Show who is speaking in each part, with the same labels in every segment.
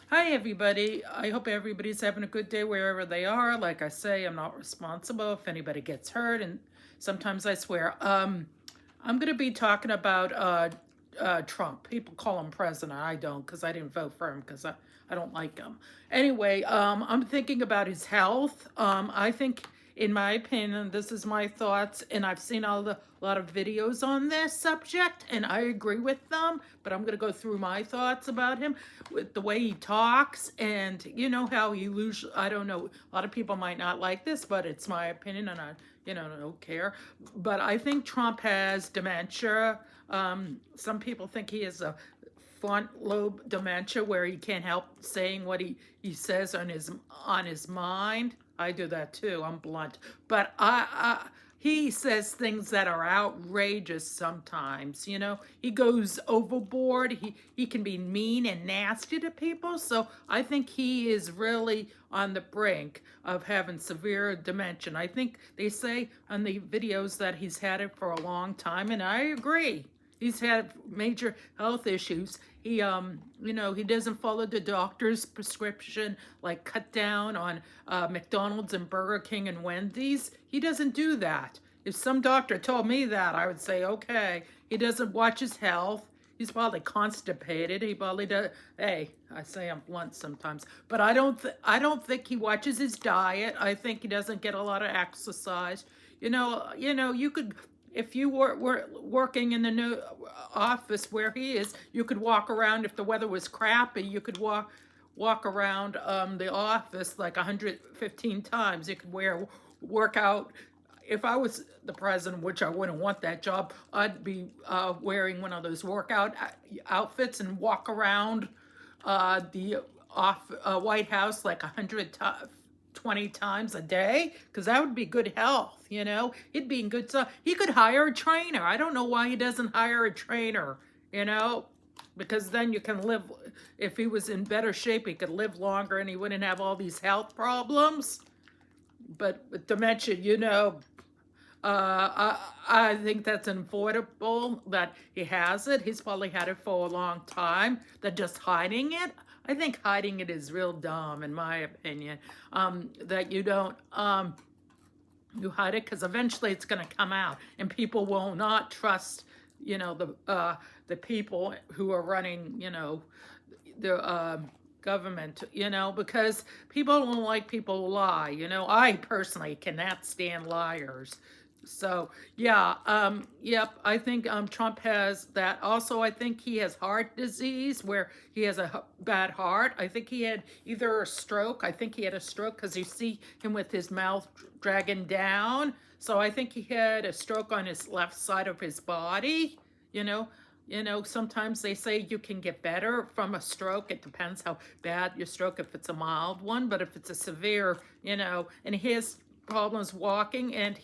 Speaker 1: Hi, everybody. I hope everybody's having a good day wherever they are. Like I say, I'm not responsible if anybody gets hurt, and sometimes I swear. I'm going to be talking about Trump. People call him president. I don't because I didn't vote for him because I don't like him. Anyway, I'm thinking about his health. I think, in my opinion, this is my thoughts, and I've seen a lot of videos on this subject, and I agree with them. But I'm going to go through my thoughts about him with the way he talks, and you know how he usually. I don't know. A lot of people might not like this, but it's my opinion, and I don't care. But I think Trump has dementia. Some people think he has a front lobe dementia where he can't help saying what he says on his mind. I do that too. I'm blunt, but he says things that are outrageous sometimes. He goes overboard. He can be mean and nasty to people. So I think he is really on the brink of having severe dementia. I think they say on the videos that he's had it for a long time, and I agree. He's had major health issues. He doesn't follow the doctor's prescription, like cut down on McDonald's and Burger King and Wendy's. He doesn't do that. If some doctor told me that, I would say, okay. He doesn't watch his health. He's probably constipated. He probably does. Hey, I say I'm blunt sometimes, but I don't think he watches his diet. I think he doesn't get a lot of exercise. You could, if you were working in the new office where he is, you could walk around. If the weather was crappy, you could walk around the office like 115 times. You could work out. If I was the president, which I wouldn't want that job, I'd be wearing one of those workout outfits and walk around the White House like 120 times a day, because that would be good health. He'd be in good stuff. He could hire a trainer. I don't know why he doesn't hire a trainer, you know, because then you can live. If he was in better shape, he could live longer and he wouldn't have all these health problems. But with dementia, I think that's unavoidable that he has it. He's probably had it for a long time. They're just hiding it. I think hiding it is real dumb, in my opinion. That you don't you hide it because eventually it's going to come out, and people will not trust, the people who are running, the government, because people don't like people who lie. I personally cannot stand liars. So yeah, yep. I think Trump has that. Also, I think he has heart disease where he has a bad heart. I think he had either a stroke. I think he had a stroke because you see him with his mouth dragging down. So I think he had a stroke on his left side of his body. You know, sometimes they say you can get better from a stroke. It depends how bad your stroke, if it's a mild one, but if it's a severe, and he has problems walking, and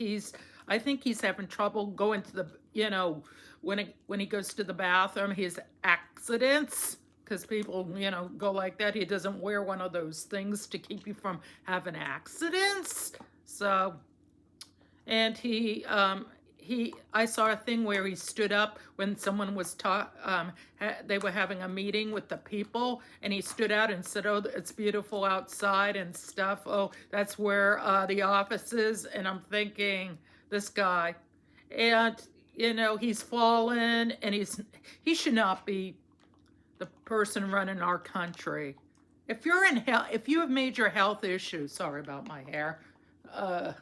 Speaker 1: I think he's having trouble going to when he goes to the bathroom, he has accidents because people, go like that. He doesn't wear one of those things to keep you from having accidents. So, and I saw a thing where he stood up when someone was they were having a meeting with the people, and he stood out and said, "Oh, it's beautiful outside and stuff. Oh, that's where the office is." And I'm thinking, this guy, and he's fallen, and he should not be the person running our country. If you're in health, if you have major health issues, sorry about my hair. Uh,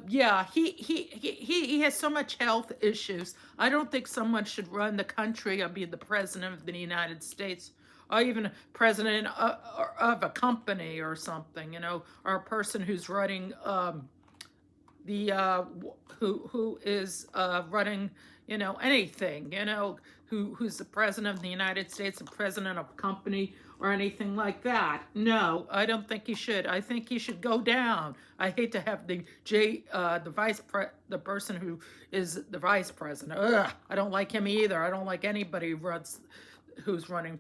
Speaker 1: yeah, he has so much health issues. I don't think someone should run the country or be the president of the United States, or even president of a company or something, or a person who's running the who is running, anything, who's the president of the United States, the president of a company, or anything like that. No, I don't think he should. I think he should go down. I hate to have the person who is the vice president. Ugh, I don't like him either. I don't like anybody who's running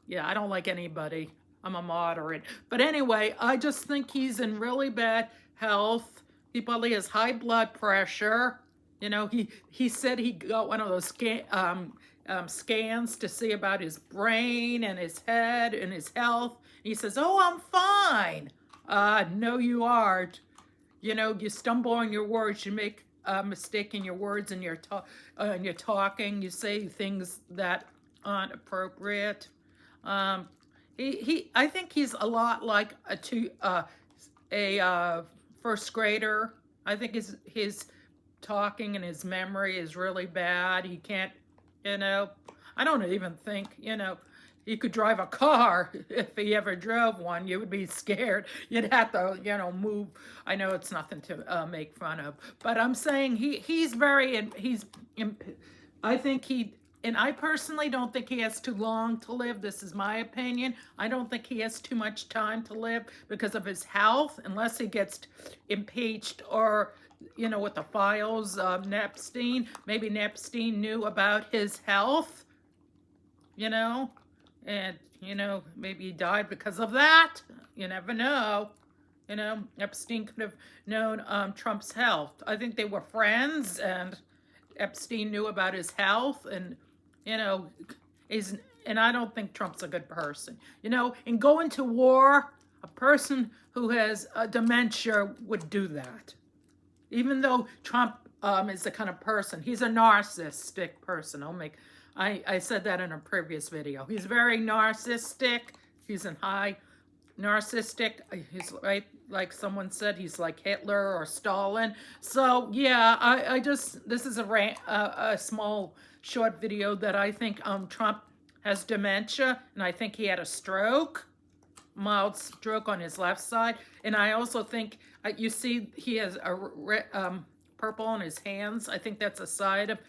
Speaker 1: yeah, I don't like anybody. I'm a moderate. But anyway, I just think he's in really bad health. He probably has high blood pressure. You know, he said he got one of those scans to see about his brain and his head and his health. He says, "Oh, I'm fine." No, you aren't. You know, you stumble on your words. You make a mistake in your words and you're talking. You say things that aren't appropriate. Um, I think he's a lot like a first grader. I think his talking and his memory is really bad. He can't, you know, I don't even think, you know, he could drive a car. If he ever drove one, you would be scared. You'd have to, you know, move. I know it's nothing to make fun of, but I'm saying I think and I personally don't think he has too long to live. This is my opinion. I don't think he has too much time to live because of his health, unless he gets impeached or, you know, with the files of Epstein. Maybe Epstein knew about his health, you know, and, you know, maybe he died because of that. You never know. You know, Epstein could have known Trump's health. I think they were friends, and Epstein knew about his health, and, you know, and I don't think Trump's a good person. You know, in going to war, a person who has dementia would do that. Even though Trump is the kind of person, he's a narcissistic person. I said that in a previous video. He's very narcissistic. He's in high narcissistic. He's like someone said, he's like Hitler or Stalin. So yeah, this is a small short video that I think Trump has dementia, and I think he had a stroke, mild stroke on his left side, and I also think you see he has a purple on his hands. I think that's a side of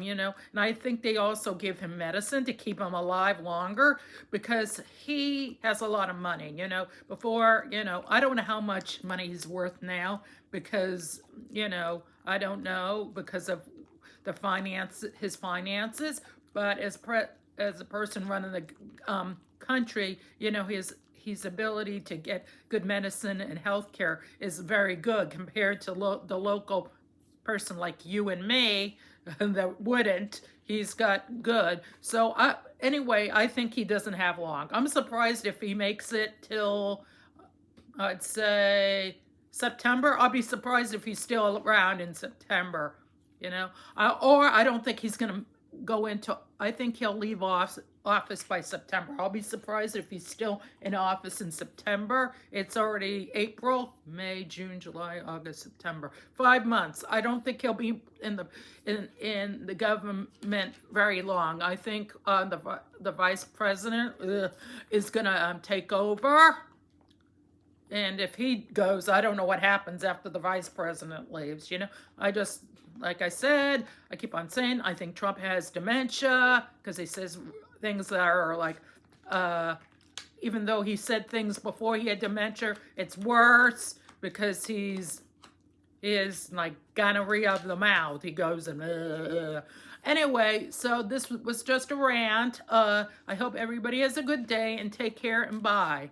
Speaker 1: you know, and I think they also give him medicine to keep him alive longer because he has a lot of money, you know. Before, you know, I don't know how much money he's worth now because, you know, I don't know because of his finances, but as a person running the country, you know, his ability to get good medicine and health care is very good compared to the local person like you and me that wouldn't. He's got good. So anyway, I think he doesn't have long. I'm surprised if he makes it till, I'd say, September. I'll be surprised if he's still around in September, you know. Or I don't think he's going to go into, I think he'll leave office by September. I'll be surprised if he's still in office in September. It's already April, May, June, July, August, September. 5 months. I don't think he'll be in the government very long. I think the vice president is gonna take over. And if he goes, I don't know what happens after the vice president leaves, you know. Like I said, I keep on saying, I think Trump has dementia because he says things that are like, even though he said things before he had dementia, it's worse because he is like gonorrhea of the mouth. He goes and Anyway, so this was just a rant. I hope everybody has a good day and take care and bye.